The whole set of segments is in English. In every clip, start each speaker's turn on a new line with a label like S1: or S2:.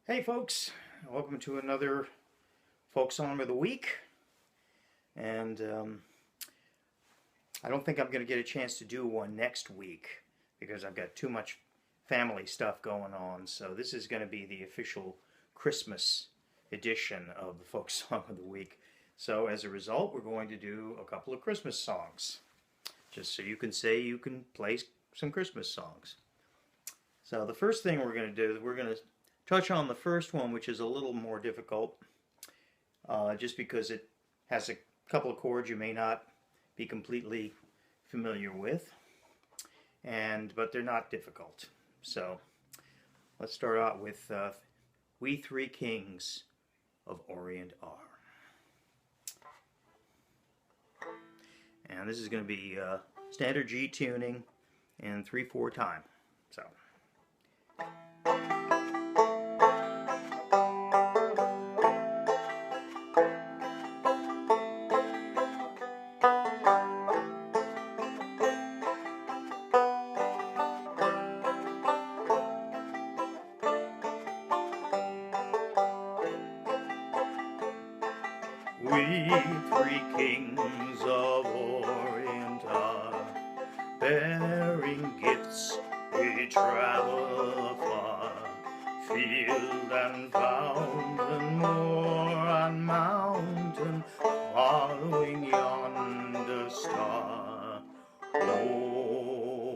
S1: Hey folks, welcome to another folk song of the week. And I don't think I'm going to get a chance to do one next week because I've got too much family stuff going on. So this is going to be the official Christmas edition of the folk song of the week. So as a result, we're going to do a couple of Christmas songs, just so you can say you can play some Christmas songs. So the first thing we're going to do is we're going to touch on the first one, which is a little more difficult, just because it has a couple of chords you may not be completely familiar with, but they're not difficult. So let's start out with We Three Kings of Orient Are. And this is going to be standard G tuning in 3/4 time. So. We three kings of Orient are, bearing gifts we travel afar, field and fountain, moor and mountain, following yonder star. Oh,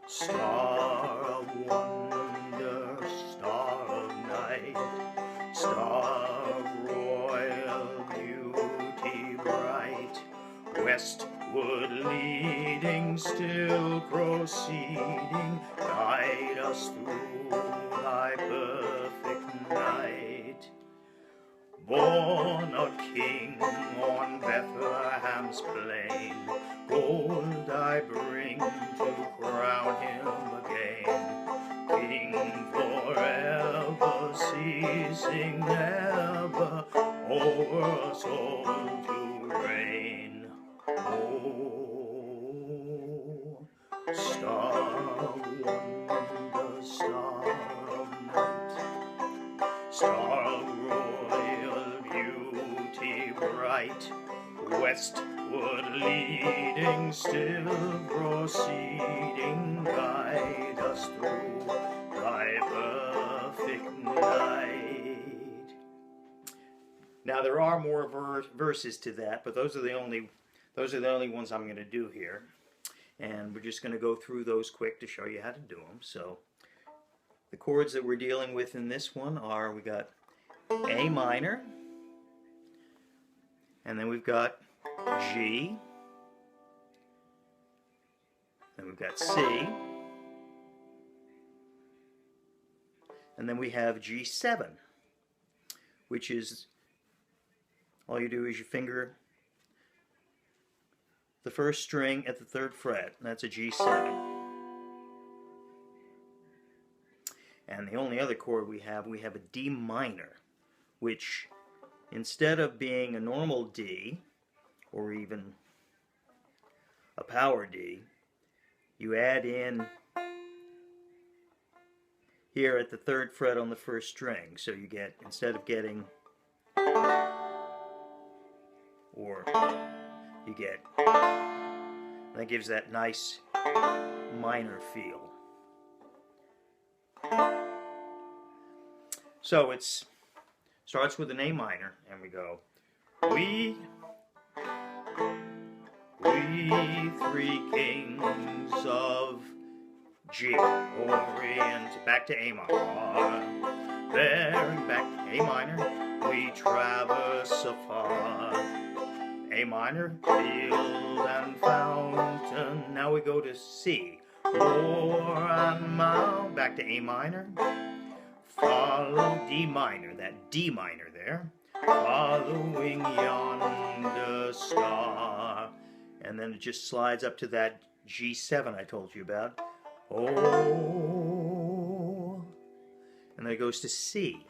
S1: star of wonder, star of night, star of royal beauty bright, westward leading, still proceeding, guide us through thy perfect night. Born a king on Bethlehem's plain, gold I bring to crown him again, King forever, ceasing never, over us all to reign. Oh, star of wonder, star of night, star of royal beauty bright, westward leading, still proceeding, guide us through thy perfect night. Now there are more verses to that, but those are the only ones I'm going to do here, and we're just going to go through those quick to show you how to do them. So the chords that we're dealing with in this one are, we got A minor, and then we've got G, then we've got C, and then we have G7, which is, all you do is you finger the first string at the 3rd fret, and that's a G7. And the only other chord we have a D minor, which instead of being a normal D, or even a power D, you add in here at the 3rd fret on the 1st string. So you get, instead of getting, or you get, that gives that nice minor feel. So it starts with an A minor, and we go, we three kings of G, Orient, back to A minor, bearing back A minor, we traverse afar, A minor, field and fountain. Now we go to C, moor and mount, back to A minor, follow D minor, that D minor there, following yonder star, and then it just slides up to that G7 I told you about. Oh, and then it goes to C,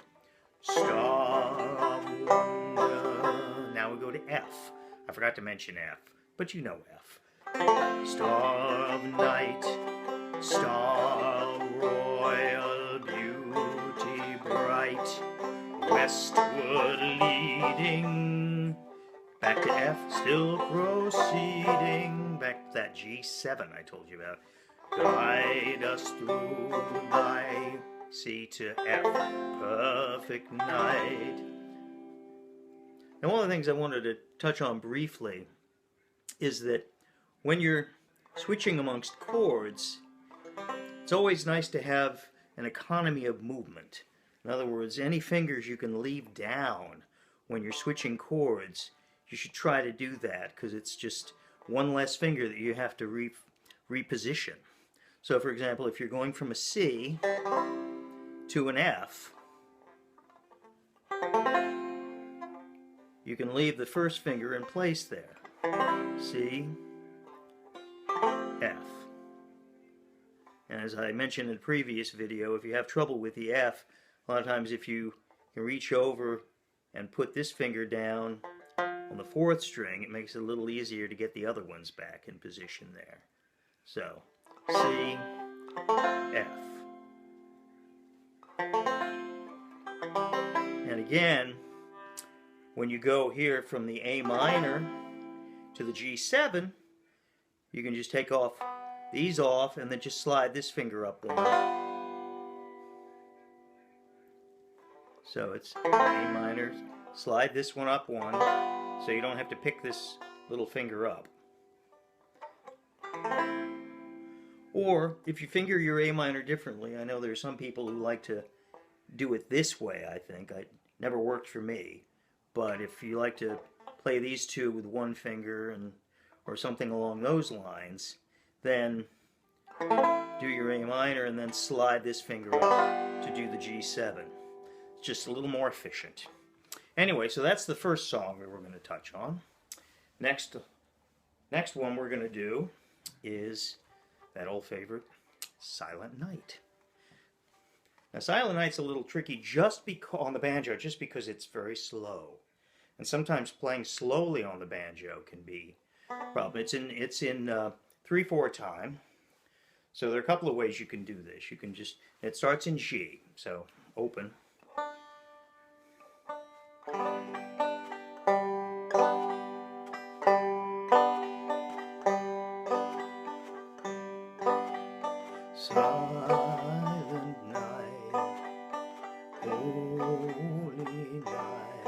S1: star of wonder. Now we go to F. I forgot to mention F, but you know F. Star of night, star of royal beauty bright, westward leading. Back to F, still proceeding. Back to that G7 I told you about. Guide us through thy C to F, perfect night. Now, one of the things I wanted to touch on briefly is that when you're switching amongst chords, it's always nice to have an economy of movement. In other words, any fingers you can leave down when you're switching chords, you should try to do that, because it's just one less finger that you have to reposition. So, for example, if you're going from a C to an F, you can leave the first finger in place there. C, F. And as I mentioned in a previous video, if you have trouble with the F, a lot of times if you can reach over and put this finger down on the 4th string, it makes it a little easier to get the other ones back in position there. So, C, F. And again, when you go here from the A minor to the G7, you can just take off these off and then just slide this finger up one. So it's A minor, slide this one up one, so you don't have to pick this little finger up. Or if you finger your A minor differently, I know there's some people who like to do it this way, I think. It never worked for me. But if you like to play these two with one finger or something along those lines, then do your A minor and then slide this finger up to do the G7. It's just a little more efficient. Anyway, so that's the first song that we're going to touch on. Next one we're going to do is that old favorite, Silent Night. Now, Silent Night's a little tricky just because, on the banjo, just because it's very slow. And sometimes playing slowly on the banjo can be a problem. It's in 3/4 time. So there are a couple of ways you can do this. You can just, it starts in G, so open. Silent night, holy night,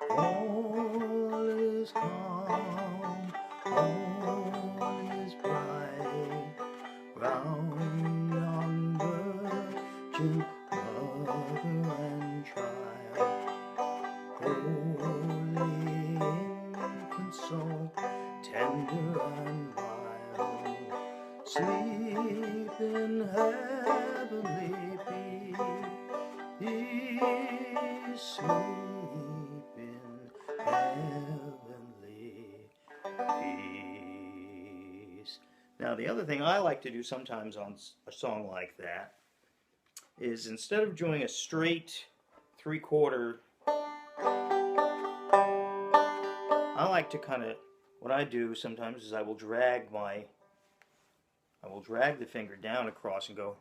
S1: all is calm, all is bright, round yon virgin mother and child, holy infant so tender and mild, sleep in heavenly peace, sleep in heavenly peace. Now, the other thing I like to do sometimes on a song like that is, instead of doing a straight 3/4, I like to kind of, what I do sometimes is I will drag the finger down across and go.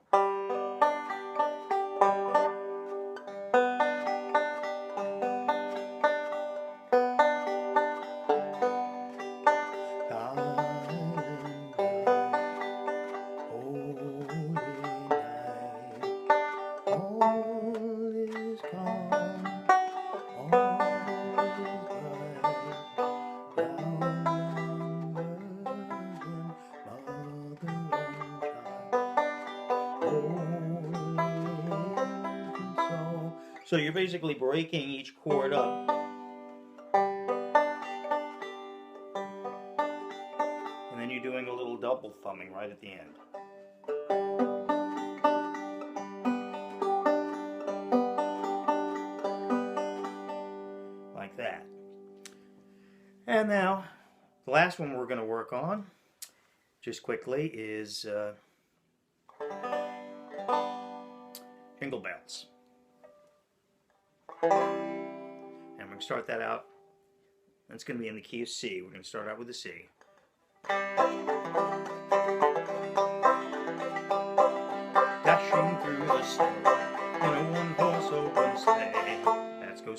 S1: So you're basically breaking each chord up. And then you're doing a little double thumbing right at the end. Like that. And now, the last one we're going to work on, just quickly, is Tingle Baths. And we're going to start that out. That's going to be in the key of C. We're going to start out with the C. Dashing through the snow in a one-horse open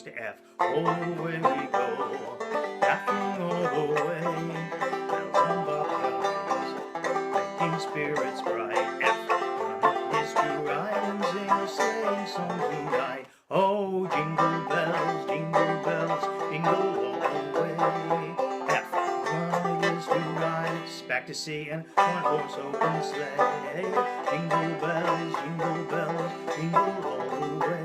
S1: goes to F. Away we go, laughing all the way. Bells and bobtails, making spirits bright. F is to ride and sing a sleighing song tonight. Oh, jingle bells, jingle all the way. F, one is to ride, it's back to C, and one horse open sleigh. Jingle bells, jingle all the way.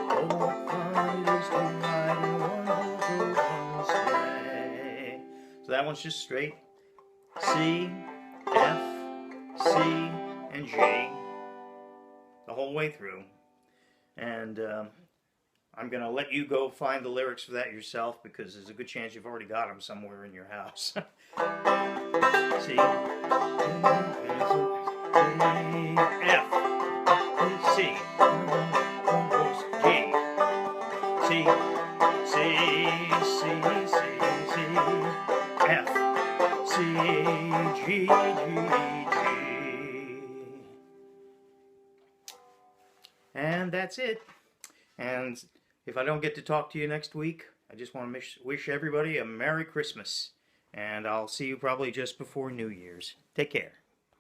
S1: Oh, what fun it is to ride in one horse open sleigh. So that one's just straight C, F, C, and G the whole way through. And I'm going to let you go find the lyrics for that yourself, because there's a good chance you've already got them somewhere in your house. C, F, C, G, C, F, C, G, G. And that's it. And if I don't get to talk to you next week, I just want to wish everybody a Merry Christmas. And I'll see you probably just before New Year's. Take care.